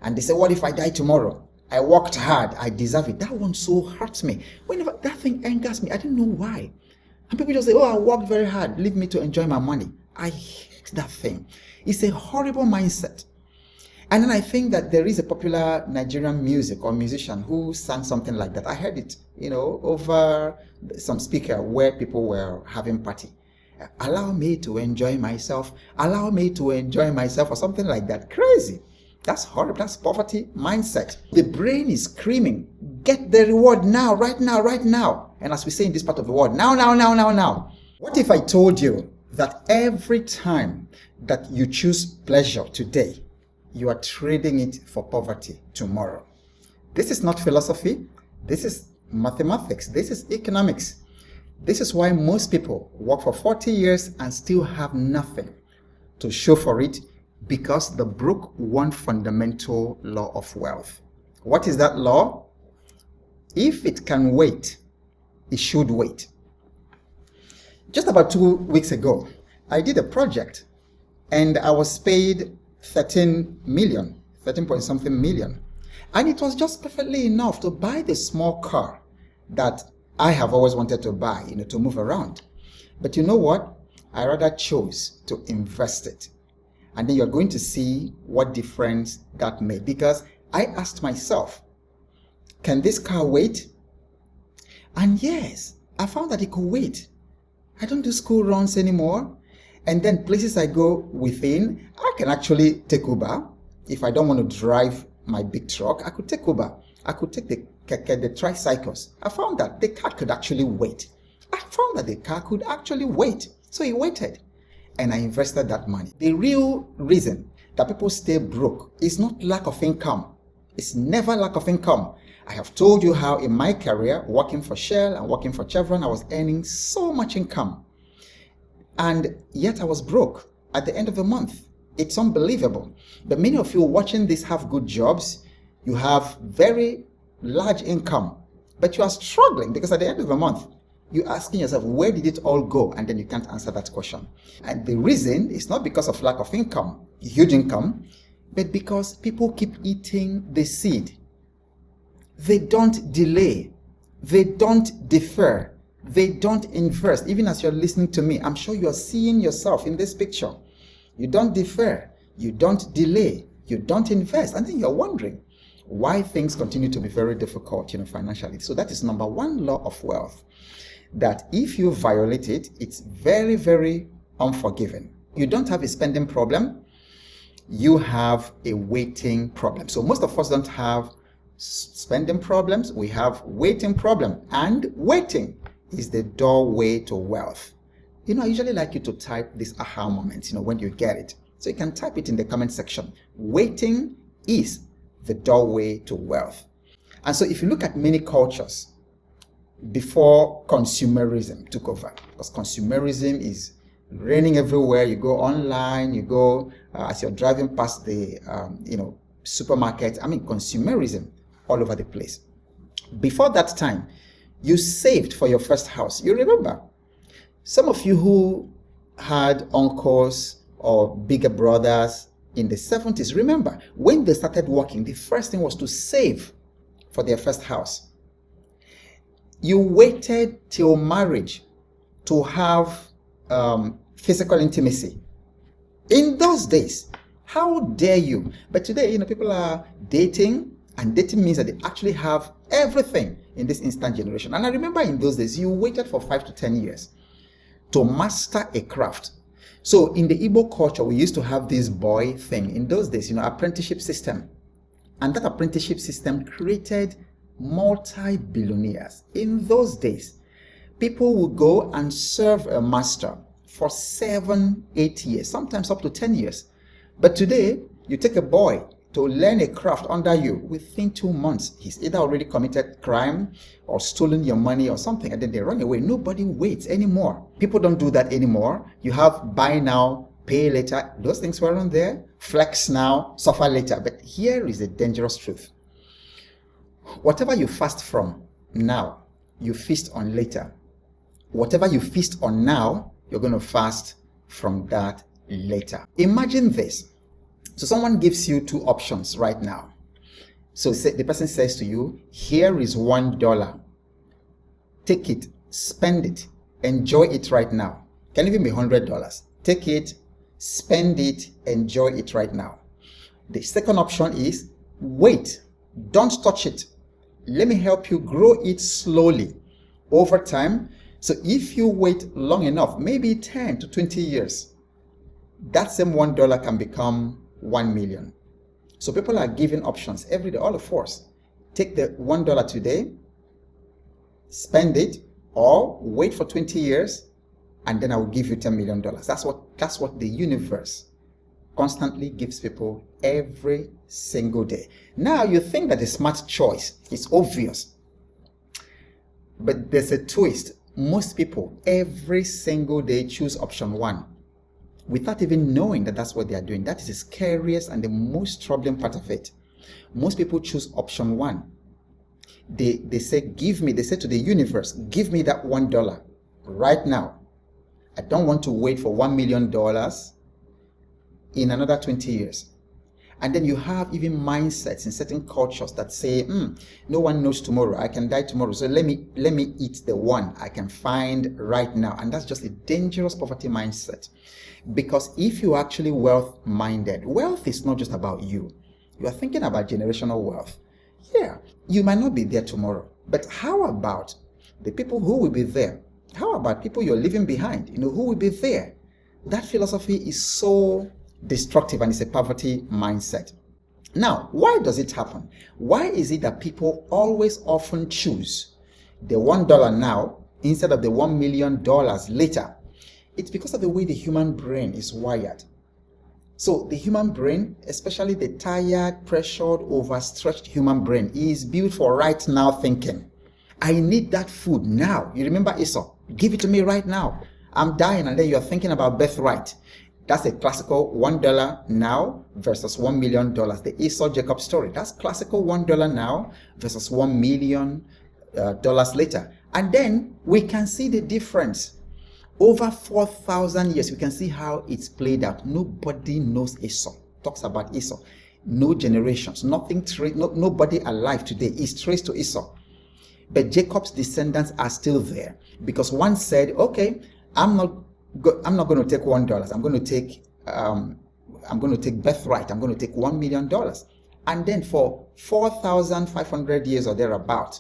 And they say, what if I die tomorrow? I worked hard, I deserve it. That one so hurts me. Whenever that thing angers me, I don't know why. And people just say, oh, I worked very hard, leave me to enjoy my money. I hate that thing. It's a horrible mindset. And then I think that there is a popular Nigerian music or musician who sang something like that. I heard it, over some speaker where people were having party. Allow me to enjoy myself. Allow me to enjoy myself, or something like that. Crazy. That's horrible. That's poverty mindset. The brain is screaming, get the reward now, right now, right now. And as we say in this part of the world, now, now, now, now, now. What if I told you that every time that you choose pleasure today, you are trading it for poverty tomorrow? This is not philosophy. This is mathematics. This is economics. This is why most people work for 40 years and still have nothing to show for it, because they broke one fundamental law of wealth. What is that law? If it can wait, it should wait. Just about 2 weeks ago, I did a project and I was paid 13 point something million. And it was just perfectly enough to buy the small car that I have always wanted to buy, to move around. But you know what? I rather chose to invest it. And then you're going to see what difference that made. Because I asked myself, can this car wait? And yes, I found that it could wait. I don't do school runs anymore. And then places I go within, I can actually take Uber. If I don't want to drive my big truck, I could take Uber. I could take the tricycles. I found that the car could actually wait. So it waited. And I invested that money. The real reason that people stay broke is not lack of income. It's never lack of income. I have told you how in my career, working for Shell and working for Chevron, I was earning so much income. And yet I was broke at the end of the month. It's unbelievable. But many of you watching this have good jobs. You have very large income, but you are struggling because at the end of the month, you're asking yourself, where did it all go? And then you can't answer that question. And the reason is not because of lack of income, huge income, but because people keep eating the seed. They don't delay. They don't defer. They don't invest. Even as you're listening to me, I'm sure you're seeing yourself in this picture. You don't defer. You don't delay. You don't invest. And then you're wondering why things continue to be very difficult, financially. So that is number one law of wealth. That if you violate it, it's very, very unforgiving. You don't have a spending problem. You have a waiting problem. So most of us don't have spending problems. We have waiting problem. And waiting is the doorway to wealth. I usually like you to type this aha moment, when you get it. So you can type it in the comment section. Waiting is the doorway to wealth. And so if you look at many cultures, before consumerism took over, because consumerism is reigning everywhere. You go online, you go as you're driving past the supermarket. Consumerism all over the place. Before that time, you saved for your first house. You remember, some of you who had uncles or bigger brothers in the 70s, remember when they started working, the first thing was to save for their first house. You waited till marriage to have physical intimacy. In those days, how dare you? But today, people are dating, and dating means that they actually have everything in this instant generation. And I remember in those days, you waited for 5 to 10 years to master a craft. So in the Igbo culture, we used to have this boy thing. In those days, apprenticeship system. And that apprenticeship system created multi-billionaires. In those days, people would go and serve a master for 7, 8 years, sometimes up to 10 years. But today, you take a boy to learn a craft under you. Within 2 months, he's either already committed crime or stolen your money or something, and then they run away. Nobody waits anymore. People don't do that anymore. You have buy now, pay later. Those things weren't there. Flex now, suffer later. But here is a dangerous truth. Whatever you fast from now, you feast on later. Whatever you feast on now, you're going to fast from that later. Imagine this. So someone gives you two options right now. So the person says to you, here is $1. Take it, spend it, enjoy it right now. Can even be $100. Take it, spend it, enjoy it right now. The second option is wait, don't touch it. Let me help you grow it slowly over time. So if you wait long enough, maybe 10 to 20 years, that same $1 can become 1 million. So people are giving options every day, all of us. Take the $1 today, spend it, or wait for 20 years, and then I will give you $10 million. That's what the universe constantly gives people every single day. Now you think that the smart choice is obvious, but there's a twist. Most people every single day choose option 1 without even knowing that that's what they are doing. That is the scariest and the most troubling part of it. Most people choose option 1. They say to the universe, give me that $1 right now. I don't want to wait for $1 million in another 20 years. And then you have even mindsets in certain cultures that say, no one knows tomorrow. I can die tomorrow. So let me eat the one I can find right now. And that's just a dangerous poverty mindset. Because if you're actually wealth-minded, wealth is not just about you. You are thinking about generational wealth. Yeah, you might not be there tomorrow. But how about the people who will be there? How about people you're leaving behind? Who will be there? That philosophy is so destructive, and it's a poverty mindset. Now, why does it happen? Why is it that people always often choose the $1 now instead of the $1 million later? It's because of the way the human brain is wired. So the human brain, especially the tired, pressured, overstretched human brain, is built for right now thinking. I need that food now. You remember Esau? Give it to me right now. I'm dying, and then you're thinking about birthright. That's a classical $1 now versus $1 million. The Esau Jacob story. That's classical $1 now versus $1 million later. And then we can see the difference. Over 4,000 years, we can see how it's played out. Nobody knows Esau. Talks about Esau. No generations, nobody alive today is traced to Esau. But Jacob's descendants are still there, because one said, okay, I'm not going to take $1. I'm going to take birthright. I'm going to take $1 million. And then for 4,500 years or thereabout,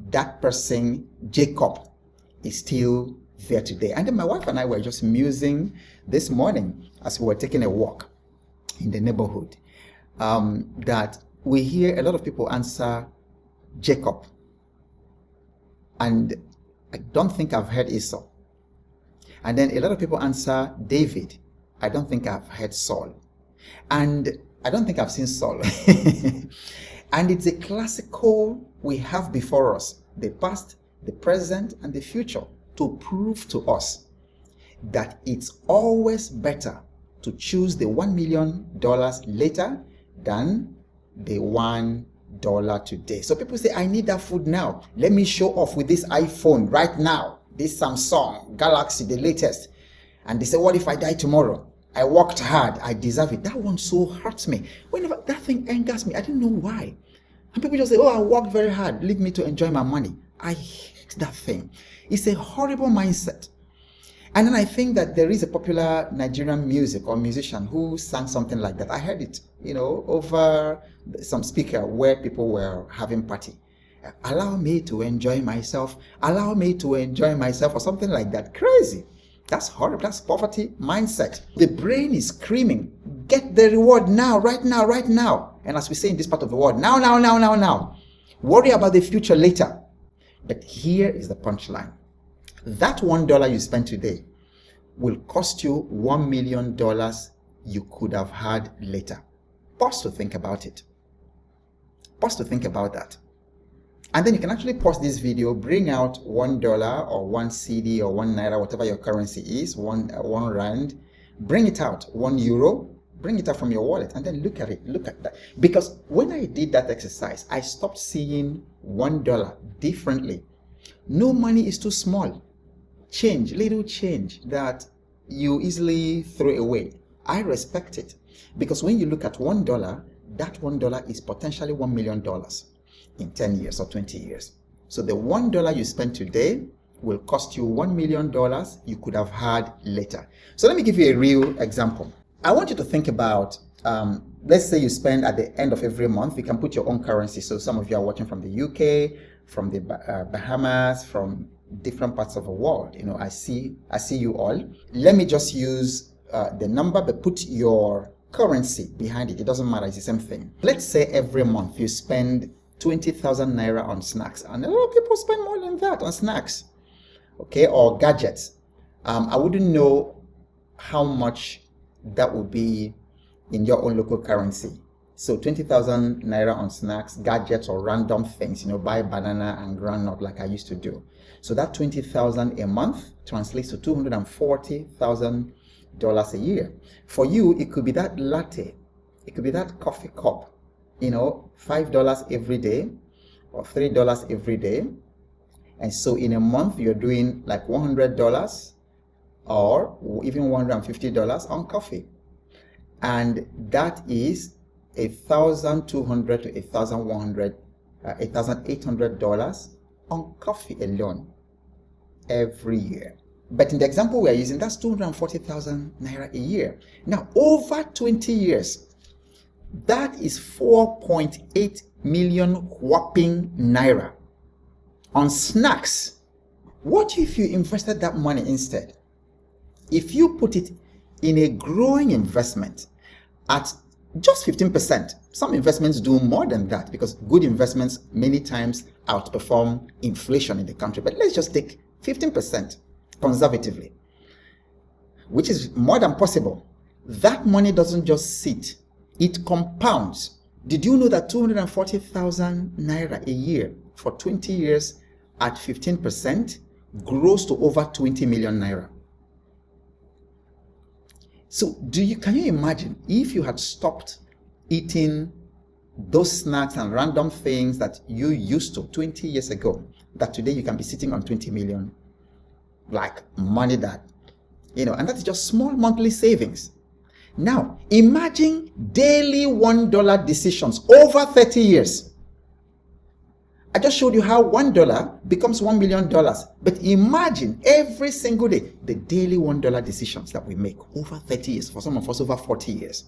that person, Jacob, is still there today. And then my wife and I were just musing this morning as we were taking a walk in the neighborhood, that we hear a lot of people answer Jacob. And I don't think I've heard Esau. And then a lot of people answer David. I don't think I've heard Saul. And I don't think I've seen Saul. And it's a classical we have before us, the past, the present, and the future, to prove to us that it's always better to choose the $1 million later than the $1 today. So people say, I need that food now. Let me show off with this iPhone right now, this Samsung Galaxy, the latest. And they say, what if I die tomorrow? I worked hard, I deserve it. That one so hurts me. Whenever that thing angers me, I don't know why. And people just say, oh, I worked very hard, leave me to enjoy my money. I hate that thing. It's a horrible mindset. And then I think that there is a popular Nigerian music or musician who sang something like that. I heard it, over some speaker where people were having party. Allow me to enjoy myself. Allow me to enjoy myself, or something like that. Crazy. That's horrible. That's poverty mindset. The brain is screaming, get the reward now, right now, right now. And as we say in this part of the world, now, now, now, now, now. Worry about the future later. But here is the punchline. That $1 you spend today will cost you $1 million you could have had later. Pause to think about it. Pause to think about that. And then you can actually pause this video, bring out $1 or 1 CD or 1 Naira, whatever your currency is, one rand, bring it out, €1, bring it out from your wallet, and then look at it, look at that. Because when I did that exercise, I stopped seeing $1 differently. No money is too small. Change, little change that you easily throw away. I respect it. Because when you look at $1, that $1 is potentially $1 million in 10 years or 20 years. So the $1 you spend today will cost you $1 million you could have had later. So let me give you a real example. I want you to think about, let's say you spend at the end of every month, you can put your own currency. So some of you are watching from the UK, from the Bahamas, from different parts of the world. You know, I see you all. Let me just use the number, but put your currency behind it. It doesn't matter, it's the same thing. Let's say every month you spend 20,000 naira on snacks, and a lot of people spend more than that on snacks, okay, or gadgets. I wouldn't know how much that would be in your own local currency. So 20,000 naira on snacks, gadgets, or random things, you know, buy banana and groundnut like I used to do. So that 20,000 a month translates to $240,000 a year. For you, it could be that latte, it could be that coffee cup, you know, $5 every day or $3 every day. And so in a month, you're doing like $100 or even $150 on coffee. And that is $1,200 to $1,800 on coffee alone every year. But in the example we are using, that's 240,000 naira a year. Now, over 20 years, that is 4.8 million whopping naira on snacks. What if you invested that money instead? If you put it in a growing investment at just 15%, some investments do more than that because good investments many times outperform inflation in the country. But let's just take 15% conservatively, which is more than possible. That money doesn't just sit, it compounds. Did you know that 240,000 naira a year for 20 years at 15% grows to over 20 million naira? So can you imagine if you had stopped eating those snacks and random things that you used to 20 years ago, that today you can be sitting on 20 million, like money that, you know, and that's just small monthly savings. Now, imagine daily $1 decisions over 30 years. I just showed you how $1 becomes $1 million. But imagine every single day, the daily $1 decisions that we make over 30 years, for some of us over 40 years.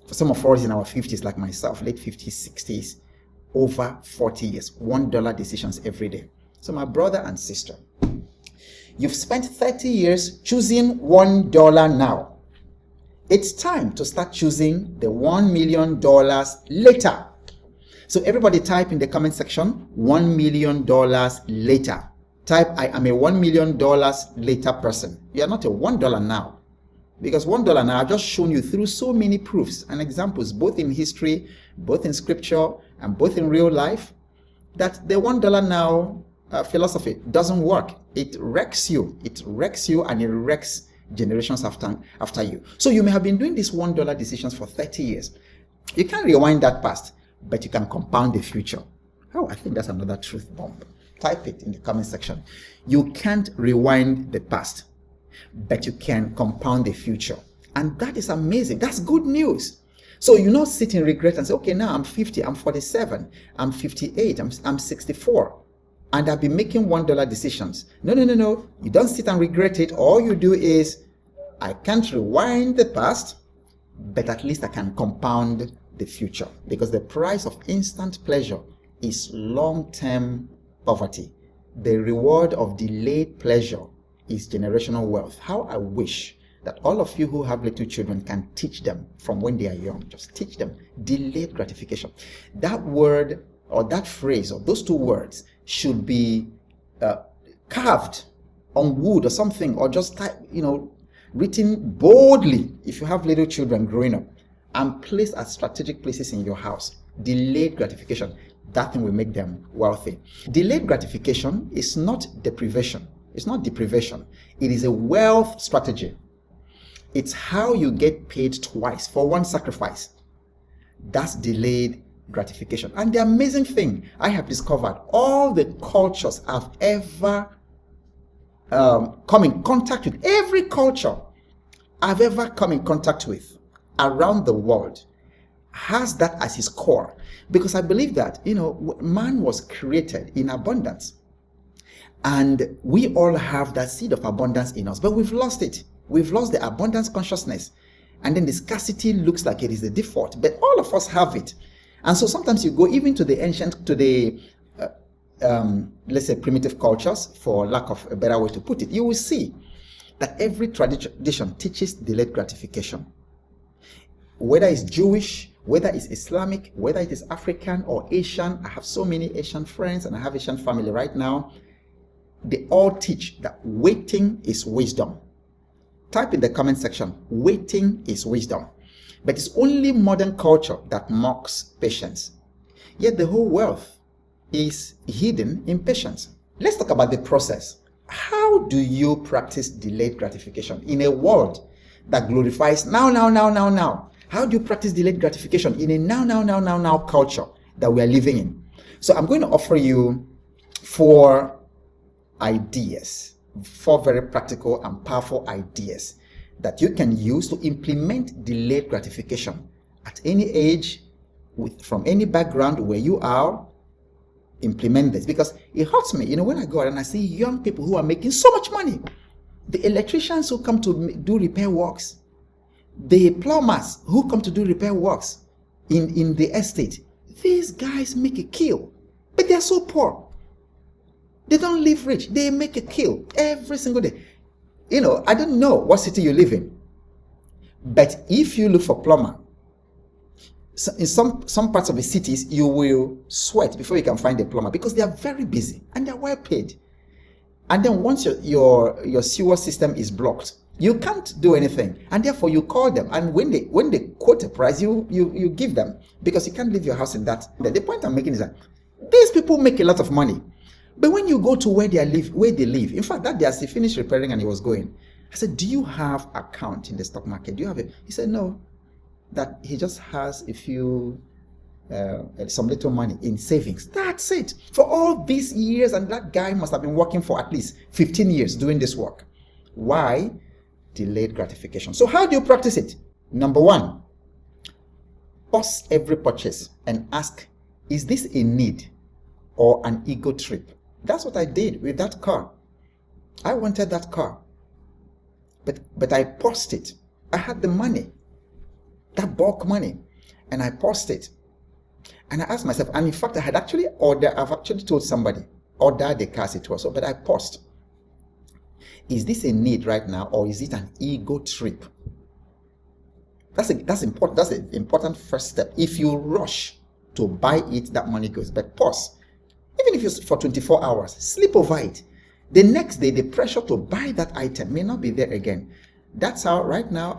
For some of us in our 50s, like myself, late 50s, 60s, over 40 years, $1 decisions every day. So my brother and sister, you've spent 30 years choosing $1 now. It's time to start choosing the $1 million later. So everybody type in the comment section, $1 million later. Type, I am a $1 million later person. You are not a $1 now. Because $1 now, I've just shown you through so many proofs and examples, both in history, both in scripture, and both in real life, that the $1 now philosophy doesn't work. It wrecks you. It wrecks you and it wrecks generations after you. So you may have been doing these $1 decisions for 30 years. You can't rewind that past, but you can compound the future. Oh, I think that's another truth bomb. Type it in the comment section. You can't rewind the past, but you can compound the future. And that is amazing. That's good news. So you not sit in regret and say, okay, now I'm 50, I'm 47, I'm 58, I'm 64. And I've been making $1 decisions. No. You don't sit and regret it. All you do is, I can't rewind the past, but at least I can compound the future. Because the price of instant pleasure is long-term poverty. The reward of delayed pleasure is generational wealth. How I wish that all of you who have little children can teach them from when they are young. Just teach them delayed gratification. That word or that phrase or those two words should be carved on wood or something, or just written boldly if you have little children growing up, and placed at strategic places in your house. Delayed gratification. That thing will make them wealthy. Delayed gratification is not deprivation. It's not deprivation. It is a wealth strategy. It's how you get paid twice for one sacrifice. That's delayed gratification. And the amazing thing I have discovered, all the cultures I've ever come in contact with, every culture I've ever come in contact with, around the world has that as his core, because I believe that, man was created in abundance, and we all have that seed of abundance in us, but we've lost it. We've lost the abundance consciousness, and then the scarcity looks like it is the default, but all of us have it. And so sometimes you go even to the let's say primitive cultures, for lack of a better way to put it, you will see that every tradition teaches delayed gratification. Whether it's Jewish, whether it's Islamic, whether it is African or Asian. I have so many Asian friends and I have Asian family right now. They all teach that waiting is wisdom. Type in the comment section, waiting is wisdom. But it's only modern culture that mocks patience. Yet the whole wealth is hidden in patience. Let's talk about the process. How do you practice delayed gratification in a world that glorifies now? How do you practice delayed gratification in a now culture that we are living in? So I'm going to offer you 4 ideas, 4 very practical and powerful ideas that you can use to implement delayed gratification at any age, from any background where you are. Implement this, because it hurts me, when I go out and I see young people who are making so much money. The electricians who come to do repair works, the plumbers who come to do repair works in the estate, these guys make a kill, but they are so poor. They don't live rich. They make a kill every single day. I don't know what city you live in, but if you look for plumber, so in some parts of the cities, you will sweat before you can find a plumber, because they are very busy and they're well paid. And then once your sewer system is blocked, you can't do anything, and therefore you call them. And when they quote a price, you give them, because you can't leave your house in that. The point I'm making is that these people make a lot of money, but when you go to where they live, in fact, that day as he finished repairing and he was going, I said, "Do you have account in the stock market? Do you have it?" He said, "No." That he just has a few, some little money in savings. That's it. For all these years, and that guy must have been working for at least 15 years doing this work. Why? Delayed gratification. So how do you practice it? Number 1, pause every purchase and ask, is this a need or an ego trip? That's what I did with that car. I wanted that car, but I paused it. I had the money, that bulk money, and I paused it, and I asked myself, and in fact I've actually told somebody, order the car as it was, but I paused. Is this a need right now, or is it an ego trip? That's important. That's an important first step. If you rush to buy it, that money goes. But pause. Even if it's for 24 hours, sleep over it. The next day, the pressure to buy that item may not be there again. That's how right now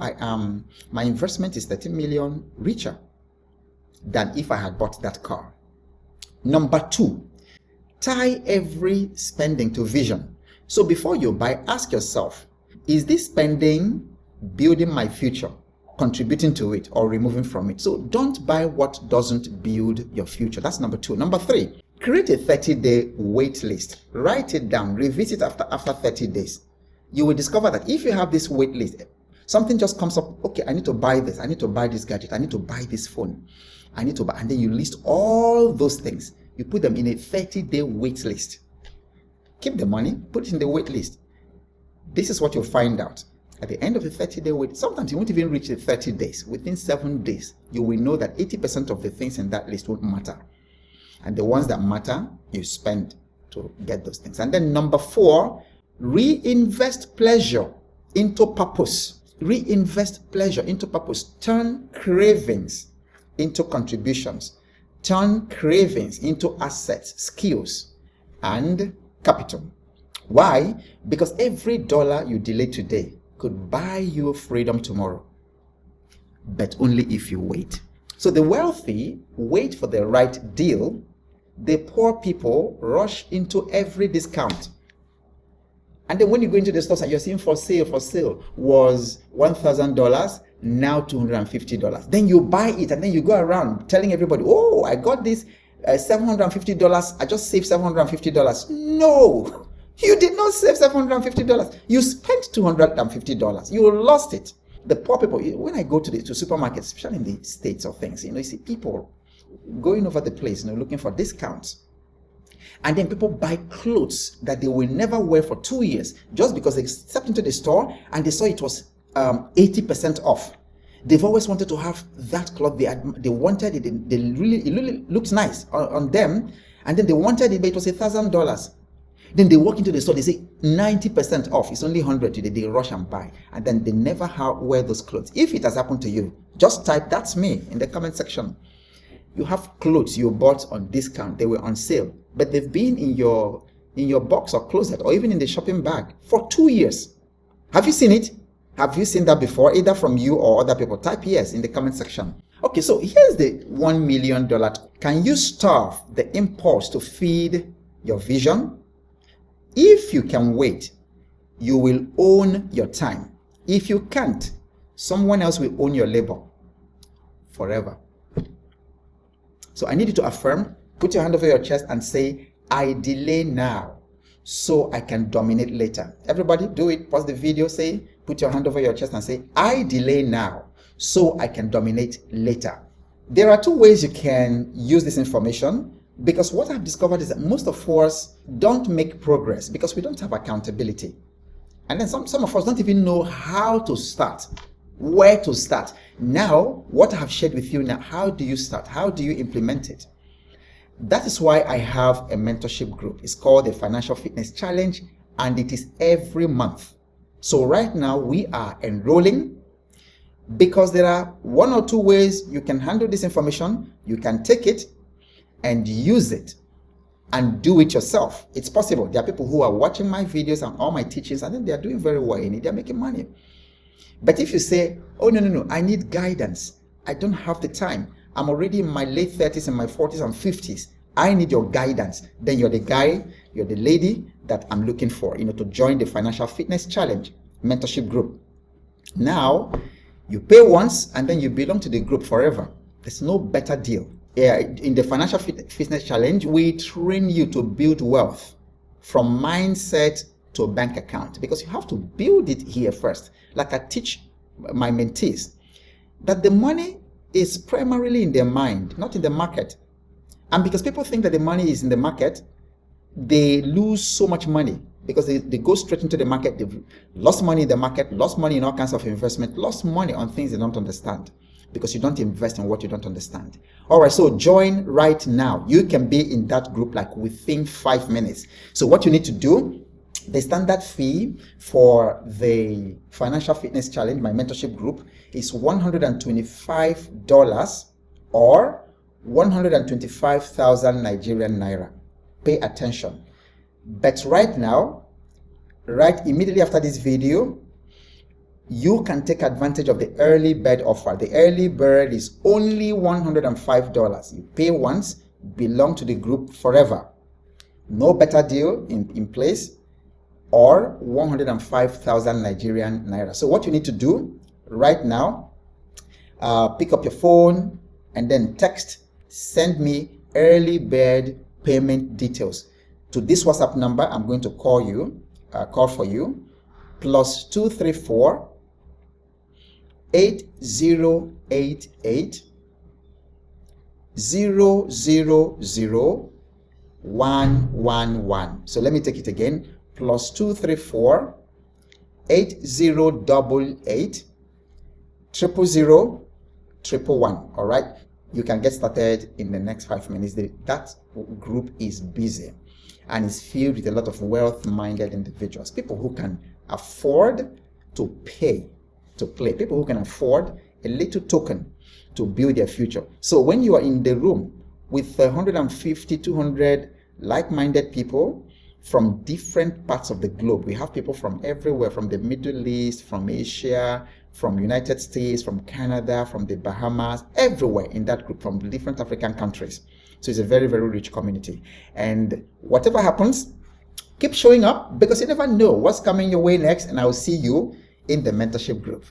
my investment is 30 million richer than if I had bought that car. Number 2, tie every spending to vision. So before you buy, ask yourself, is this spending building my future, contributing to it, or removing from it? So don't buy what doesn't build your future. That's number 2. Number 3, create a 30-day wait list. Write it down, revisit after 30 days. You will discover that if you have this wait list, something just comes up, okay, I need to buy this, I need to buy this gadget, I need to buy this phone, I need to buy, and then you list all those things. You put them in a 30-day wait list. Keep the money, put it in the wait list. This is what you'll find out. At the end of the 30-day wait, sometimes you won't even reach the 30 days. Within 7 days, you will know that 80% of the things in that list won't matter. And the ones that matter, you spend to get those things. And then number 4, reinvest pleasure into purpose. Reinvest pleasure into purpose. Turn cravings into contributions. Turn cravings into assets, skills, and capital. Why? Because every dollar you delay today could buy you freedom tomorrow, but only if you wait. So the wealthy wait for the right deal. The poor people rush into every discount. And then when you go into the stores and you're seeing for sale was $1,000, now $250. Then you buy it, and then you go around telling everybody, oh, I got this $750. I just saved $750. No, you did not save $750. You spent $250. You lost it. the poor people, when I go to supermarkets, especially in the States or things, you see people going over the place, looking for discounts. And then people buy clothes that they will never wear for 2 years just because they stepped into the store and they saw it was 80% off. They've always wanted to have that cloth. They wanted it. It really looks nice on them. And then they wanted it, but it was $1,000. Then they walk into the store, they say 90% off. It's only 100 today. They rush and buy. And then they never wear those clothes. If it has happened to you, just type "that's me" in the comment section. You have clothes you bought on discount. They were on sale, but they've been in your box or closet or even in the shopping bag for 2 years. Have you seen it? Have you seen that before, either from you or other people? Type yes in the comment section. Okay, so here's the $1 million. Can you starve the impulse to feed your vision? If you can wait, you will own your time. If you can't, someone else will own your labor forever. So I need you to affirm, put your hand over your chest and say, I delay now so I can dominate later. Everybody do it. Pause the video, put your hand over your chest and say, I delay now so I can dominate later. There are 2 ways you can use this information, because what I've discovered is that most of us don't make progress because we don't have accountability. And then some of us don't even know how to start, where to start. Now, what I have shared with you now, how do you start? How do you implement it? That is why I have a mentorship group. It's called the Financial Fitness Challenge, and it is every month. So right now we are enrolling, because there are 1 or 2 ways you can handle this information. You can take it and use it and do it yourself. It's possible. There are people who are watching my videos and all my teachings, and then they are doing very well in it. They're making money. But if you say, oh, no, I need guidance. I don't have the time. I'm already in my late 30s and my 40s and 50s. I need your guidance. Then you're the guy, you're the lady that I'm looking for, to join the Financial Fitness Challenge mentorship group. Now, you pay once and then you belong to the group forever. There's no better deal. In the Financial Fitness Challenge, we train you to build wealth from mindset to a bank account, because you have to build it here first. Like I teach my mentees, that the money is primarily in their mind, not in the market. And because people think that the money is in the market, they lose so much money because they go straight into the market. They've lost money in the market, lost money in all kinds of investment, lost money on things they don't understand, because you don't invest in what you don't understand. All right, so join right now. You can be in that group like within 5 minutes. So what you need to do, the standard fee for the Financial Fitness Challenge, my mentorship group, is $125 or 125,000 Nigerian naira. Pay attention. But right now, right immediately after this video, you can take advantage of the early bird offer. The early bird is only $105. You pay once, belong to the group forever. No better deal in place, or 105,000 Nigerian naira. So what you need to do right now, pick up your phone and then text, send me early bird payment details to this WhatsApp number. I'm going to call for you, +234 8088 000 111. So let me take it again, +234 8088 000 111. All right, you can get started in the next 5 minutes. That group is busy and is filled with a lot of wealth-minded individuals, people who can afford to pay to play, people who can afford a little token to build their future. So when you are in the room with 150, 200 like-minded people from different parts of the globe, we have people from everywhere, from the Middle East, from Asia, from United States, from Canada, from the Bahamas, everywhere in that group, from different African countries. So it's a very, very rich community. And whatever happens, keep showing up, because you never know what's coming your way next. And I will see you in the mentorship group.